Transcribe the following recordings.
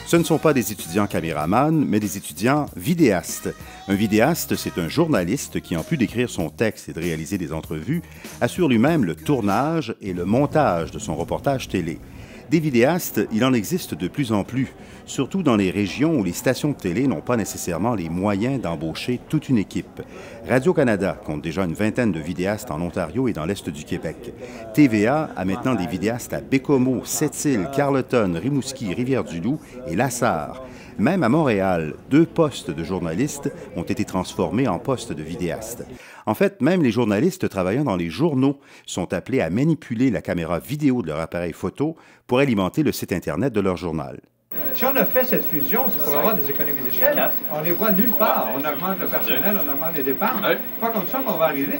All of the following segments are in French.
Ce ne sont pas des étudiants caméramans, mais des étudiants vidéastes. Un vidéaste, c'est un journaliste qui, en plus d'écrire son texte et de réaliser des entrevues, assure lui-même le tournage et le montage de son reportage télé. Des vidéastes, il en existe de plus en plus, surtout dans les régions où les stations de télé n'ont pas nécessairement les moyens d'embaucher toute une équipe. Radio-Canada compte déjà une vingtaine de vidéastes en Ontario et dans l'Est du Québec. TVA a maintenant des vidéastes à Bécomo, Sept-Îles, Carleton, Rimouski, Rivière-du-Loup et Lassar. Même à Montréal, 2 postes de journalistes ont été transformés en postes de vidéastes. En fait, même les journalistes travaillant dans les journaux sont appelés à manipuler la caméra vidéo de leur appareil photo pour alimenter le site Internet de leur journal. Si on a fait cette fusion, c'est pour avoir des économies d'échelle. On les voit nulle part. On augmente le personnel, on augmente les dépenses. C'est pas comme ça qu'on va arriver.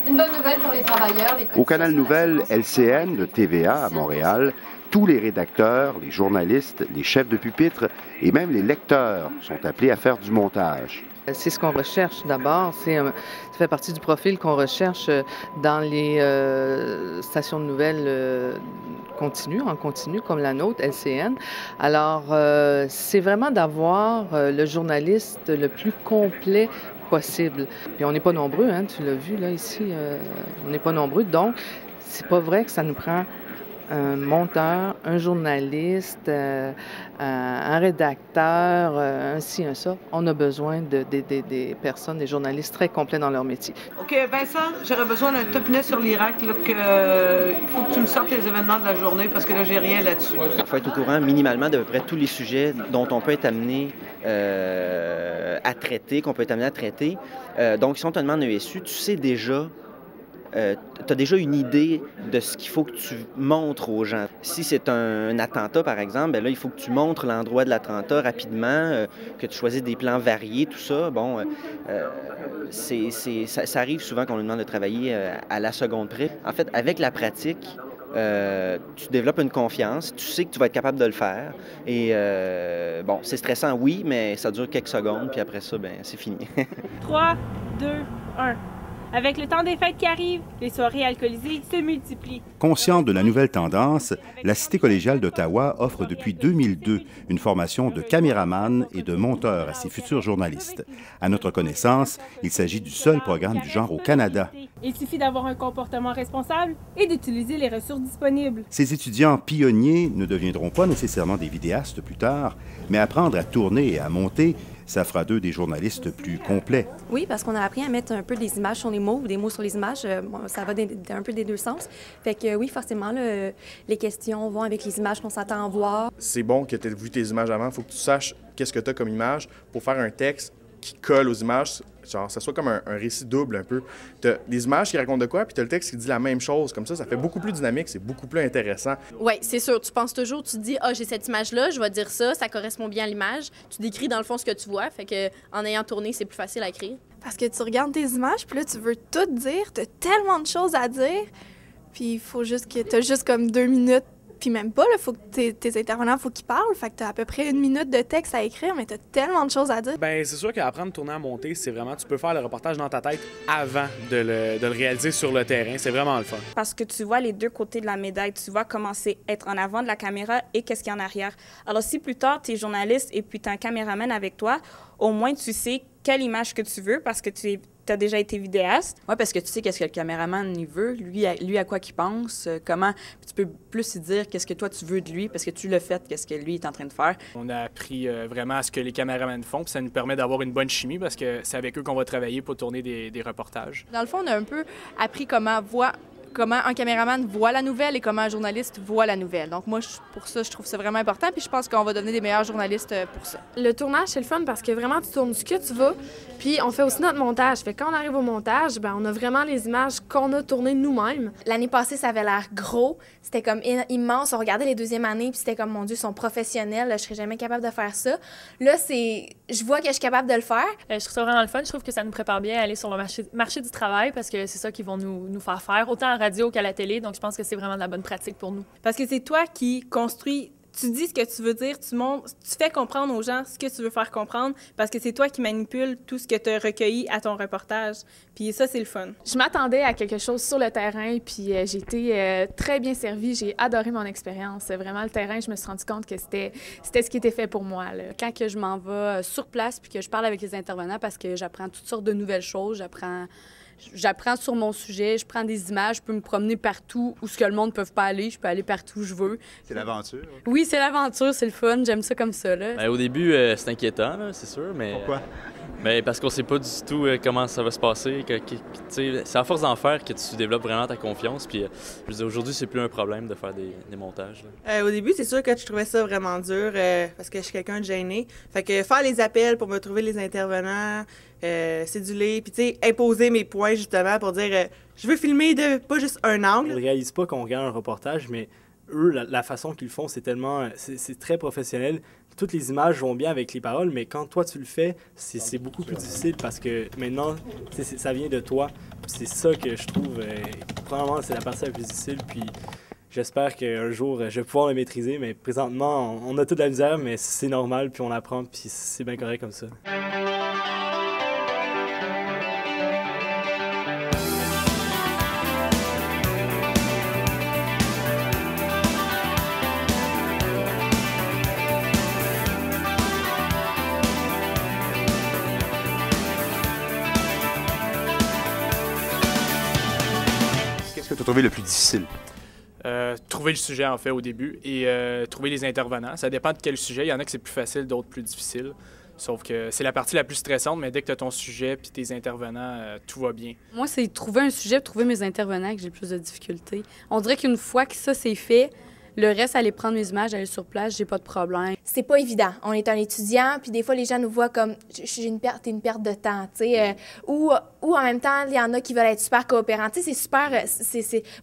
Une bonne nouvelle pour les travailleurs. Au canal Nouvelle LCN de TVA à Montréal, tous les rédacteurs, les journalistes, les chefs de pupitre et même les lecteurs sont appelés à faire du montage. C'est ce qu'on recherche d'abord. Ça fait partie du profil qu'on recherche dans les stations de nouvelles en continu, comme la nôtre, LCN. Alors, c'est vraiment d'avoir le journaliste le plus complet possible. Puis on n'est pas nombreux, hein, tu l'as vu là ici, on n'est pas nombreux, donc c'est pas vrai que ça nous prend un monteur, un journaliste, un rédacteur, un ci, un ça. On a besoin des personnes, des journalistes très complets dans leur métier. OK, Vincent, j'aurais besoin d'un top net sur l'Irak. Il faut que tu me sortes les événements de la journée parce que là, j'ai rien là-dessus. Il faut être au courant minimalement d'à peu près tous les sujets dont on peut être amené à traiter, qu'on peut être amené à traiter. Donc, si on te demande un ESU, tu sais déjà tu as déjà une idée de ce qu'il faut que tu montres aux gens. Si c'est un attentat, par exemple, bien là, il faut que tu montres l'endroit de l'attentat rapidement, que tu choisisses des plans variés, tout ça. Bon, ça arrive souvent qu'on nous demande de travailler à la seconde près. En fait, avec la pratique, tu développes une confiance, tu sais que tu vas être capable de le faire. Et bon, c'est stressant, oui, mais ça dure quelques secondes, puis après ça, bien, c'est fini. 3, 2, 1. Avec le temps des fêtes qui arrivent, les soirées alcoolisées se multiplient. Consciente de la nouvelle tendance, la Cité collégiale d'Ottawa offre depuis 2002 une formation de caméraman et de monteur à ses futurs journalistes. À notre connaissance, il s'agit du seul programme du genre au Canada. Il suffit d'avoir un comportement responsable et d'utiliser les ressources disponibles. Ces étudiants pionniers ne deviendront pas nécessairement des vidéastes plus tard, mais apprendre à tourner et à monter, ça fera d'eux des journalistes plus complets. Oui, parce qu'on a appris à mettre un peu des images sur les mots ou des mots sur les images. Ça va un peu des deux sens. Fait que oui, forcément, les questions vont avec les images qu'on s'attend à voir. C'est bon que tu aies vu tes images avant. Il faut que tu saches qu'est-ce que tu as comme image pour faire un texte qui colle aux images, genre ça soit comme un récit double un peu. Tu as des images qui racontent de quoi, puis tu as le texte qui dit la même chose. Comme ça fait beaucoup plus dynamique, c'est beaucoup plus intéressant. Oui, c'est sûr. Tu penses toujours, tu te dis « Ah, j'ai cette image-là, je vais dire ça, ça correspond bien à l'image. » Tu décris dans le fond ce que tu vois, fait que en ayant tourné, c'est plus facile à écrire. Parce que tu regardes tes images, puis là, tu veux tout dire, tu as tellement de choses à dire, puis il faut juste que tu as juste comme 2 minutes. Puis même pas, il faut que tes intervenants, faut qu'ils parlent. Fait que tu as à peu près 1 minute de texte à écrire, mais tu as tellement de choses à dire. Bien, c'est sûr qu'apprendre à tourner à monter, c'est vraiment, tu peux faire le reportage dans ta tête avant de le réaliser sur le terrain. C'est vraiment le fun. Parce que tu vois les deux côtés de la médaille. Tu vois comment c'est être en avant de la caméra et qu'est-ce qu'il y a en arrière. Alors, si plus tard, tu es journaliste et puis tu as un caméraman avec toi, au moins tu sais quelle image que tu veux parce que tu as déjà été vidéaste. Oui, parce que tu sais qu'est-ce que le caméraman il veut, lui à quoi qu'il pense, comment tu peux plus lui dire qu'est-ce que toi tu veux de lui parce que tu l'as fait, qu'est-ce que lui est en train de faire. On a appris vraiment à ce que les caméramans font, puis ça nous permet d'avoir une bonne chimie parce que c'est avec eux qu'on va travailler pour tourner des reportages. Dans le fond, on a un peu appris comment un caméraman voit la nouvelle et comment un journaliste voit la nouvelle. Donc moi, pour ça, je trouve ça vraiment important, puis je pense qu'on va donner des meilleurs journalistes pour ça. Le tournage, c'est le fun parce que vraiment, tu tournes ce que tu veux, puis on fait aussi notre montage. Fait que quand on arrive au montage, ben on a vraiment les images qu'on a tournées nous-mêmes. L'année passée, ça avait l'air gros. C'était comme immense. On regardait les deuxièmes années, puis c'était comme, mon Dieu, ils sont professionnels. Je serais jamais capable de faire ça. Là, je vois que je suis capable de le faire. Je trouve ça vraiment le fun. Je trouve que ça nous prépare bien à aller sur le marché du travail parce que c'est ça qu'ils vont nous faire, autant en radio qu'à la télé. Donc, je pense que c'est vraiment de la bonne pratique pour nous. Parce que c'est toi qui construis tu dis ce que tu veux dire, tu fais comprendre aux gens ce que tu veux faire comprendre parce que c'est toi qui manipules tout ce que tu as recueilli à ton reportage. Puis ça, c'est le fun. Je m'attendais à quelque chose sur le terrain, puis j'ai été très bien servie. J'ai adoré mon expérience. Vraiment, le terrain, je me suis rendu compte que c'était ce qui était fait pour moi, là. Quand que je m'en vais sur place puis que je parle avec les intervenants parce que j'apprends toutes sortes de nouvelles choses, j'apprends sur mon sujet, je prends des images, je peux me promener partout où ce que le monde ne peut pas aller, je peux aller partout où je veux. C'est l'aventure. Oui, c'est l'aventure, c'est le fun, j'aime ça comme ça, là. Bien, au début, c'est inquiétant, là, c'est sûr, mais... Pourquoi? Bien, parce qu'on sait pas du tout comment ça va se passer. C'est à force d'en faire que tu développes vraiment ta confiance. Puis, je veux dire, aujourd'hui, c'est plus un problème de faire des montages. Au début, c'est sûr que je trouvais ça vraiment dur parce que je suis quelqu'un de gêné. Fait que faire les appels pour me trouver les intervenants, céduler, puis tu sais, imposer mes points justement pour dire je veux filmer de pas juste un angle. Ils ne réalisent pas qu'on regarde un reportage, mais eux, la façon qu'ils le font, c'est tellement... C'est très professionnel. Toutes les images vont bien avec les paroles, mais quand toi, tu le fais, c'est beaucoup plus difficile parce que maintenant, ça vient de toi. C'est ça que je trouve... probablement, c'est la partie la plus difficile, puis j'espère qu'un jour, je vais pouvoir le maîtriser, mais présentement, on a toute la misère, mais c'est normal, puis on apprend, puis c'est bien correct comme ça. Qu'est-ce que tu as trouvé le plus difficile? Trouver le sujet, en fait, au début, et trouver les intervenants. Ça dépend de quel sujet. Il y en a que c'est plus facile, d'autres plus difficile. Sauf que c'est la partie la plus stressante, mais dès que tu as ton sujet puis tes intervenants, tout va bien. Moi, c'est trouver un sujet, trouver mes intervenants que j'ai le plus de difficultés. On dirait qu'une fois que ça, c'est fait, le reste, aller prendre mes images, aller sur place, j'ai pas de problème. C'est pas évident. On est un étudiant, puis des fois, les gens nous voient comme t'es une perte de temps, tu sais. Ou en même temps, il y en a qui veulent être super coopérants. Tu sais, c'est super...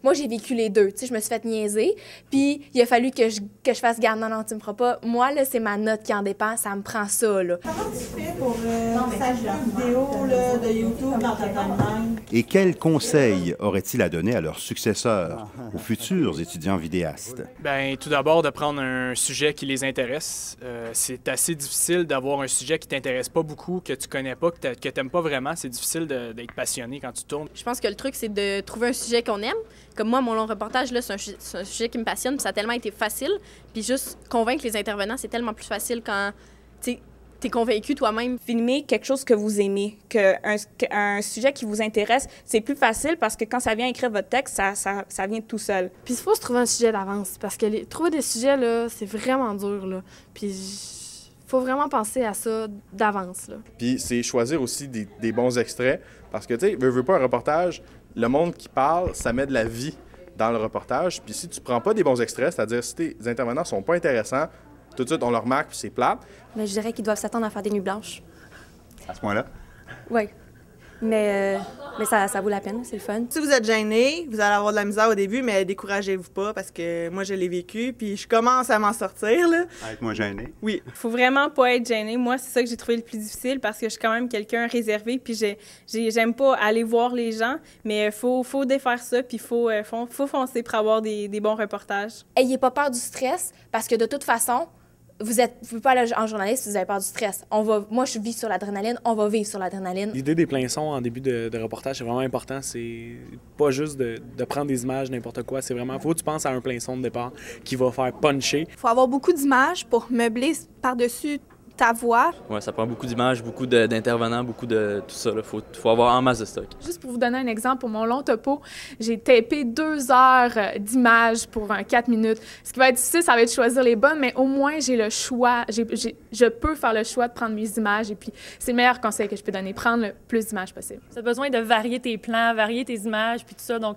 Moi, j'ai vécu les deux. Tu sais, je me suis fait niaiser, puis il a fallu que je fasse garde. Non, tu me feras pas. Moi, là, c'est ma note qui en dépend. Ça me prend ça, là. Comment tu fais pour s'ajouter une vidéo là, de YouTube dans ta timeline? Et quels conseils aurait-il à donner à leurs successeurs, aux futurs étudiants vidéastes? Bien, tout d'abord, de prendre un sujet qui les intéresse. C'est assez difficile d'avoir un sujet qui t'intéresse pas beaucoup, que tu connais pas, que t'aimes pas vraiment. C'est difficile d'être passionné quand tu tournes. Je pense que le truc, c'est de trouver un sujet qu'on aime. Comme moi, mon long reportage, là, c'est un sujet qui me passionne, puis ça a tellement été facile. Puis juste convaincre les intervenants, c'est tellement plus facile quand, tu sais, t'es convaincu toi-même. Filmer quelque chose que vous aimez, qu'un sujet qui vous intéresse, c'est plus facile parce que quand ça vient écrire votre texte, ça vient tout seul. Puis il faut se trouver un sujet d'avance parce que trouver des sujets, là, c'est vraiment dur, là. Puis faut vraiment penser à ça d'avance, là. Puis c'est choisir aussi des bons extraits parce que, tu sais, veux pas un reportage, le monde qui parle, ça met de la vie dans le reportage. Puis si tu prends pas des bons extraits, c'est-à-dire si tes intervenants sont pas intéressants, tout de suite, on le remarque, puis c'est plate. Mais je dirais qu'ils doivent s'attendre à faire des nuits blanches. À ce point-là? Oui. Mais ça vaut la peine, c'est le fun. Si vous êtes gêné, vous allez avoir de la misère au début, mais découragez-vous pas parce que moi, je l'ai vécu, puis je commence à m'en sortir, là. À être moins gêné? Oui. Faut vraiment pas être gêné. Moi, c'est ça que j'ai trouvé le plus difficile parce que je suis quand même quelqu'un réservé, puis j'aime pas aller voir les gens, mais faut défaire ça, puis faut foncer pour avoir des bons reportages. Ayez pas peur du stress parce que de toute façon, vous pouvez pas aller en journaliste si vous avez peur du stress. Moi, je vis sur l'adrénaline, on va vivre sur l'adrénaline. L'idée des pleins sons en début de reportage, c'est vraiment important. C'est pas juste de prendre des images, n'importe quoi. C'est vraiment, faut que tu penses à un plein son de départ qui va faire puncher. Faut avoir beaucoup d'images pour meubler par-dessus ta voix. Ouais, ça prend beaucoup d'images, beaucoup d'intervenants, beaucoup de tout ça. Il faut avoir en masse de stock. Juste pour vous donner un exemple, pour mon long topo, j'ai tapé 2 heures d'images pour 4 minutes. Ce qui va être difficile, ça va être de choisir les bonnes, mais au moins, j'ai le choix. Je peux faire le choix de prendre mes images. Et puis, c'est le meilleur conseil que je peux donner, prendre le plus d'images possible. Tu as besoin de varier tes plans, varier tes images, puis tout ça. Donc,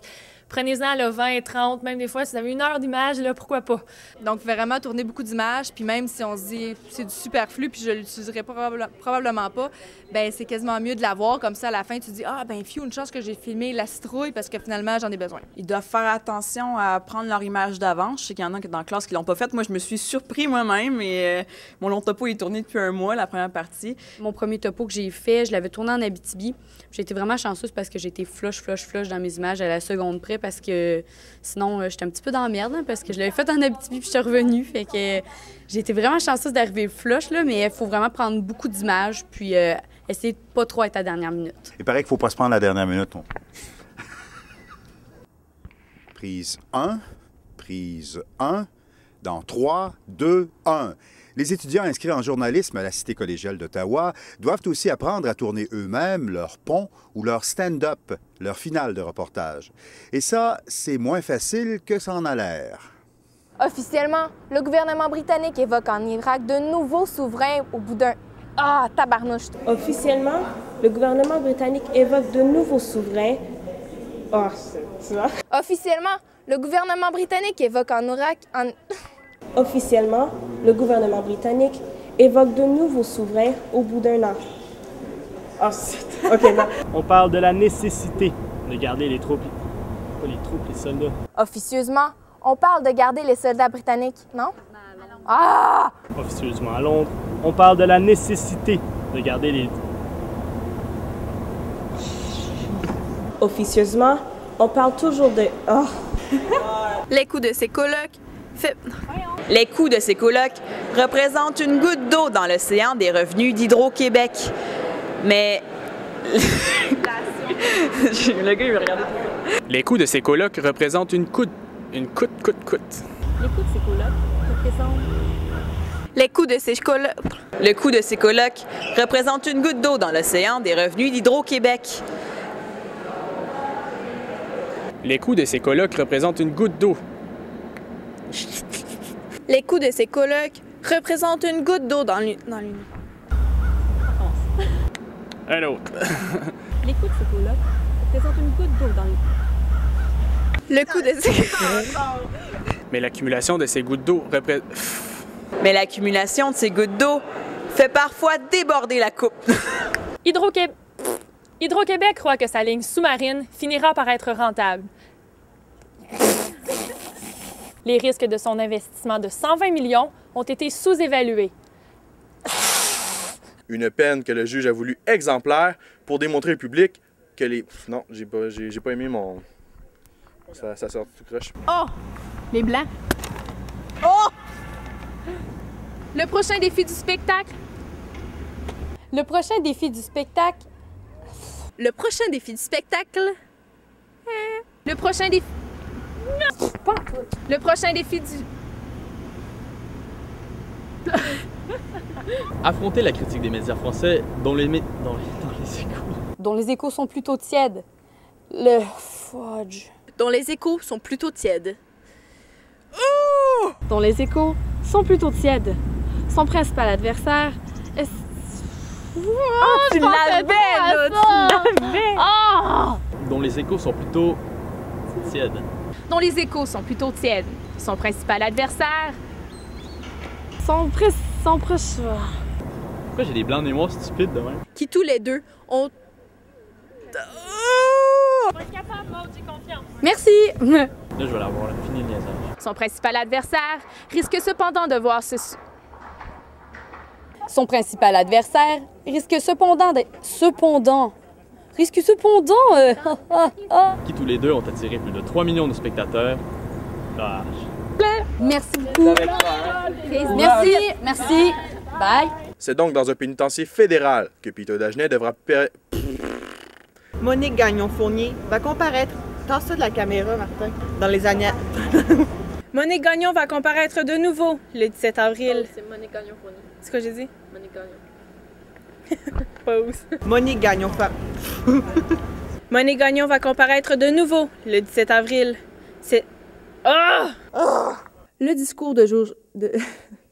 prenez-en le 20, 30, même des fois, si vous avez 1 heure d'images, là, pourquoi pas? Donc, vraiment tourner beaucoup d'images, puis même si on se dit c'est du superflu, plus puis je l'utiliserai probablement pas, ben c'est quasiment mieux de l'avoir. Comme ça, à la fin, tu dis « Ah, ben fiou, une chance que j'ai filmé la citrouille parce que finalement, j'en ai besoin. » Ils doivent faire attention à prendre leur image d'avance. Je sais qu'il y en a dans la classe qui l'ont pas faite. Moi, je me suis surpris moi-même et mon long topo est tourné depuis un mois, la première partie. Mon premier topo que j'ai fait, je l'avais tourné en Abitibi. J'ai été vraiment chanceuse parce que j'ai été flush dans mes images à la seconde près parce que sinon, j'étais un petit peu dans la merde parce que je l'avais fait en Abitibi puis je suis revenue. Fait que j'ai été vraiment chanceuse d'arriver flush, là, mais il faut vraiment prendre beaucoup d'images puis essayer de pas trop être à la dernière minute. Il paraît qu'il ne faut pas se prendre la dernière minute. Prise 1, prise 1, dans 3, 2, 1. Les étudiants inscrits en journalisme à la Cité collégiale d'Ottawa doivent aussi apprendre à tourner eux-mêmes leur pont ou leur stand-up, leur finale de reportage. Et ça, c'est moins facile que ça en a l'air. Officiellement, le gouvernement britannique évoque en Irak de nouveaux souverains au bout d'un... Ah, tabarnouche! Officiellement, le gouvernement britannique évoque de nouveaux souverains... Oh, c'est ça? Officiellement, le gouvernement britannique évoque en Irak... Officiellement, le gouvernement britannique évoque de nouveaux souverains au bout d'un an. Ah, OK, non. On parle de la nécessité de garder les troupes, pas les troupes, les soldats. Officieusement, on parle de garder les soldats britanniques, non? Ah! Officieusement à Londres, on parle de la nécessité de garder les... Officieusement, on parle toujours de... Oh. Les coûts de ces colocs Les coûts de ces colocs représentent une goutte d'eau dans l'océan des revenus d'Hydro-Québec. Mais... Le gars, il me regarde. Les coûts de ces colocs représentent une coûte. Les coûts de ces colocs représentent... Les coûts de ces colocs... Le coût de ces colocs représente une goutte d'eau dans l'océan des revenus d'Hydro-Québec. Les coûts de ces colocs représentent une goutte d'eau. Les coûts de ces colocs représentent une goutte d'eau dans l'une. Un autre. Les coûts de ces colocs représentent une goutte d'eau dans l'une. Le coût de ces... Mais l'accumulation de ces gouttes d'eau représente... Mais l'accumulation de ces gouttes d'eau fait parfois déborder la coupe. Hydro-Québec croit que sa ligne sous-marine finira par être rentable. Les risques de son investissement de 120 millions ont été sous-évalués. Une peine que le juge a voulu exemplaire pour démontrer au public que les... Non, j'ai pas aimé mon... Ça sort tout croche. Oh! Les Blancs. Oh! Le prochain défi du spectacle. Le prochain défi du spectacle. Le prochain défi du spectacle. Le prochain défi... Le prochain défi du... Affronter la critique des médias français dont les échos. Dont les échos sont plutôt tièdes. Le fudge. Dont les échos sont plutôt tièdes. Dont les échos sont plutôt tièdes. Son principal adversaire est... Oh, tu l'avais, là! Tu l'avais! Oh! Dont les échos sont plutôt tièdes. Dont les échos sont plutôt tièdes. Son principal adversaire... Pourquoi j'ai des blancs noirs stupides de même? Qui tous les deux ont... Merci! Là, je vais l'avoir, fini le niaisage. Son principal adversaire risque cependant de voir ce... Son principal adversaire risque cependant... Qui tous les deux ont attiré plus de 3 millions de spectateurs. Ah. Merci beaucoup. Merci. Bye. C'est donc dans un pénitencier fédéral que Peter Dagenet devra... Monique Gagnon-Fournier va comparaître. Tasse ça de la caméra, Martin. Dans les années... Monique Gagnon va comparaître de nouveau le 17 avril. Oh, c'est Monique Gagnon-Fournier. C'est quoi j'ai dit? Monique Gagnon. Pause. Monique Gagnon. Monique Gagnon va comparaître de nouveau le 17 avril. C'est... Ah! Oh! Le discours de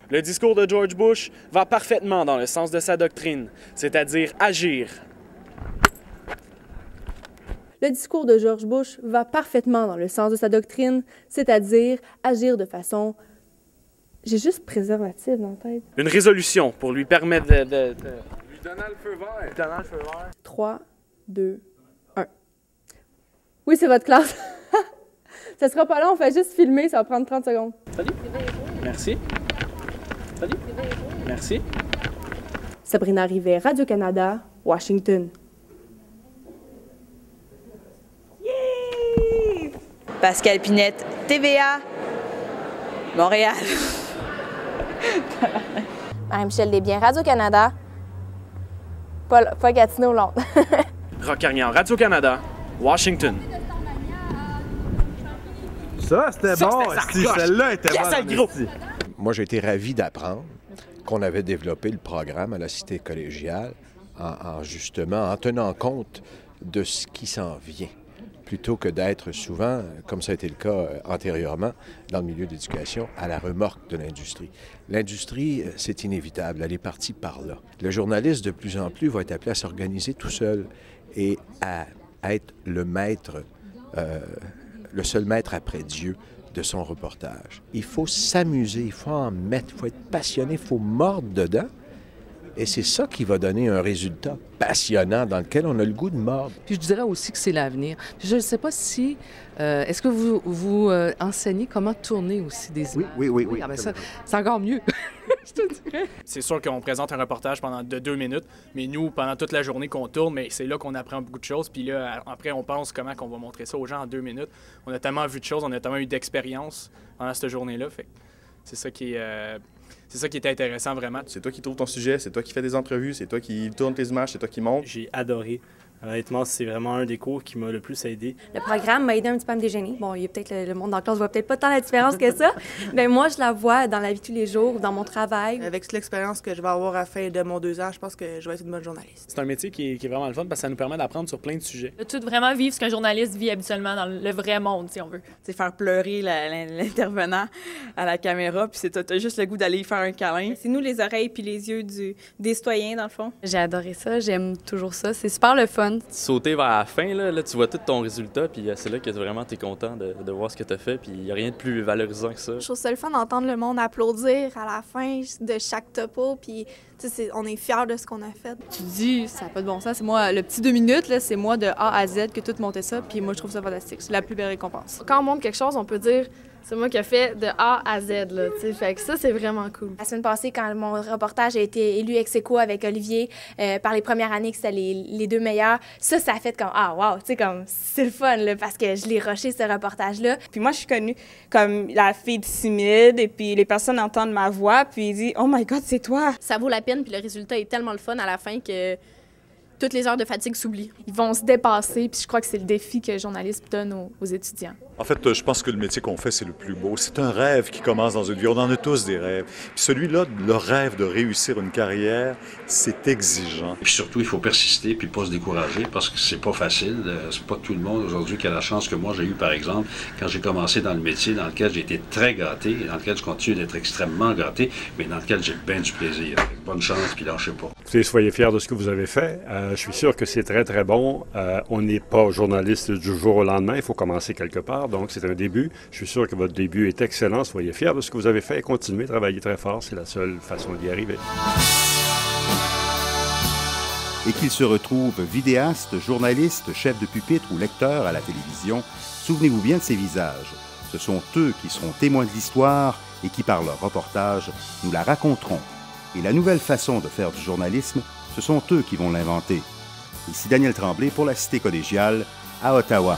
Le discours de George Bush va parfaitement dans le sens de sa doctrine, c'est-à-dire agir. Le discours de George Bush va parfaitement dans le sens de sa doctrine, c'est-à-dire agir de façon... J'ai juste préservatif dans la tête. Une résolution pour lui permettre de... Lui donner le feu vert. 3, 2, 1. Oui, c'est votre classe. Ça sera pas long, on fait juste filmer, ça va prendre 30 secondes. Salut. Merci. Salut. Merci. Sabrina Rivet, Radio-Canada, Washington. Yeah! Pascal Pinette, TVA, Montréal. Marie-Michel Desbiens, Radio-Canada, pas Gatineau, Londres. Roch Carignan, Radio-Canada, Washington. Ça, c'était bon. Celle-là était bonne. Moi, j'ai été ravi d'apprendre qu'on avait développé le programme à la Cité collégiale justement en tenant compte de ce qui s'en vient, plutôt que d'être souvent, comme ça a été le cas antérieurement, dans le milieu de l'éducation, à la remorque de l'industrie. L'industrie, c'est inévitable, elle est partie par là. Le journaliste, de plus en plus, va être appelé à s'organiser tout seul et à être le maître, le seul maître après Dieu de son reportage. Il faut s'amuser, il faut en mettre, il faut être passionné, il faut mordre dedans. Et c'est ça qui va donner un résultat passionnant dans lequel on a le goût de mordre. Puis je dirais aussi que c'est l'avenir. Je ne sais pas si... est-ce que vous enseignez comment tourner aussi des images? Oui. Ah ben ça, c'est encore mieux, je te dirais. C'est sûr qu'on présente un reportage pendant 2 minutes, mais nous, pendant toute la journée qu'on tourne, mais c'est là qu'on apprend beaucoup de choses. Puis là, après, on pense comment on va montrer ça aux gens en 2 minutes. On a tellement vu de choses, on a tellement eu d'expérience pendant cette journée-là. Fait c'est ça qui est... C'est ça qui était intéressant, vraiment. C'est toi qui trouves ton sujet, c'est toi qui fais des entrevues, c'est toi qui tournes tes images, c'est toi qui montes. J'ai adoré. Honnêtement, c'est vraiment un des cours qui m'a le plus aidé. Le programme m'a aidé un petit peu à me déjeuner. Bon, il y a peut-être le monde dans la classe voit peut-être pas tant la différence que ça, mais moi, je la vois dans la vie de tous les jours, dans mon travail. Avec toute l'expérience que je vais avoir à la fin de mon 2 ans, je pense que je vais être une bonne journaliste. C'est un métier qui est vraiment le fun parce que ça nous permet d'apprendre sur plein de sujets. De tout vraiment vivre ce qu'un journaliste vit habituellement dans le vrai monde, si on veut. C'est faire pleurer l'intervenant à la caméra, puis t'as juste le goût d'aller faire un câlin. C'est nous les oreilles puis les yeux des citoyens, dans le fond. J'ai adoré ça, j'aime toujours ça. C'est super le fun. Sauter vers la fin, là, tu vois tout ton résultat, puis c'est là que vraiment tu es content de voir ce que tu as fait, puis il n'y a rien de plus valorisant que ça. Je trouve ça le fun d'entendre le monde applaudir à la fin de chaque topo, puis on est fiers de ce qu'on a fait. Tu dis, ça n'a pas de bon sens, c'est moi, le petit 2 minutes, là, c'est moi de A à Z que tout montait ça, puis moi je trouve ça fantastique, c'est la plus belle récompense. Quand on monte quelque chose, on peut dire, c'est moi qui ai fait de A à Z, là, tu sais, fait que ça, c'est vraiment cool. La semaine passée, quand mon reportage a été élu ex-aequo avec Olivier, par les premières années que c'était les 2 meilleurs, ça a fait comme, ah, wow, tu sais, comme, c'est le fun, là, parce que je l'ai rushé, ce reportage-là. Puis moi, je suis connue comme la fille timide, et puis les personnes entendent ma voix, puis ils disent, oh my God, c'est toi. Ça vaut la peine, puis le résultat est tellement le fun à la fin que toutes les heures de fatigue s'oublient. Ils vont se dépasser, puis je crois que c'est le défi que le journalisme donne aux étudiants. En fait, je pense que le métier qu'on fait, c'est le plus beau. C'est un rêve qui commence dans une vie. On en a tous des rêves. Puis celui-là, le rêve de réussir une carrière, c'est exigeant. Puis surtout, il faut persister puis pas se décourager parce que c'est pas facile. C'est pas tout le monde aujourd'hui qui a la chance que moi j'ai eu, par exemple, quand j'ai commencé dans le métier dans lequel j'ai été très gâté, et dans lequel je continue d'être extrêmement gâté, mais dans lequel j'ai bien du plaisir. Bonne chance, puis lâchez pas. Soyez fiers de ce que vous avez fait. Je suis sûr que c'est très, très bon. On n'est pas journaliste du jour au lendemain. Il faut commencer quelque part. Donc, c'est un début. Je suis sûr que votre début est excellent. Soyez fiers de ce que vous avez fait et continuez à travailler très fort. C'est la seule façon d'y arriver. Et qu'ils se retrouvent vidéastes, journalistes, chefs de pupitre ou lecteurs à la télévision, souvenez-vous bien de ces visages. Ce sont eux qui seront témoins de l'histoire et qui, par leur reportage, nous la raconteront. Et la nouvelle façon de faire du journalisme, ce sont eux qui vont l'inventer. Ici Daniel Tremblay pour la Cité collégiale à Ottawa.